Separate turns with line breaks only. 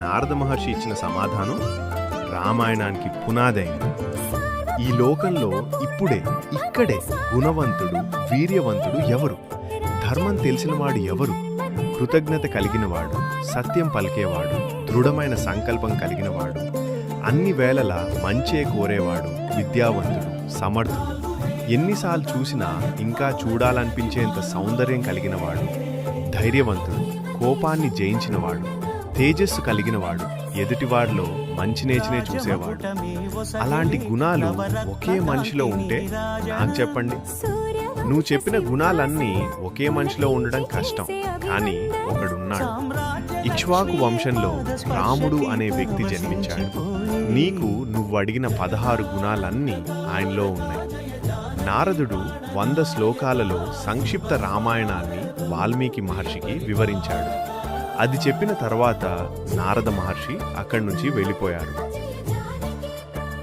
నారద మహర్షి ఇచ్చిన సమాధానం రామాయణానికి పునాదైంది. ఈ లోకంలో ఇక్కడే గుణవంతుడు, వీర్యవంతుడు ఎవరు? ధర్మం తెలిసినవాడు ఎవరు? కృతజ్ఞత కలిగినవాడు, సత్యం పలికేవాడు, దృఢమైన సంకల్పం కలిగినవాడు, అన్ని వేళలా మంచే కోరేవాడు, విద్యావంతుడు, సమర్థుడు, ఎన్నిసార్లు చూసినా ఇంకా చూడాలనిపించేంత సౌందర్యం కలిగినవాడు, ధైర్యవంతుడు, కోపాన్ని జయించినవాడు, తేజస్సు కలిగినవాడు, ఎదుటివాడిలో మంచి నేచనే చూసేవాడు. అలాంటి గుణాలు ఒకే మనిషిలో ఉంటే నాకు చెప్పండి. నువ్వు చెప్పిన గుణాలన్నీ ఒకే మనిషిలో ఉండడం కష్టం, కానీ ఒకడున్నాడు. ఇక్ష్వాకు వంశంలో రాముడు అనే వ్యక్తి జన్మించాడు. నీకు నువ్వు అడిగిన 16 గుణాలన్నీ ఆయనలో ఉన్నాయి. నారదుడు 100 శ్లోకాలలో సంక్షిప్త రామాయణాన్ని వాల్మీకి మహర్షికి వివరించాడు. అది చెప్పిన తర్వాత నారద మహర్షి అక్కడి నుంచి వెళ్ళిపోయారు.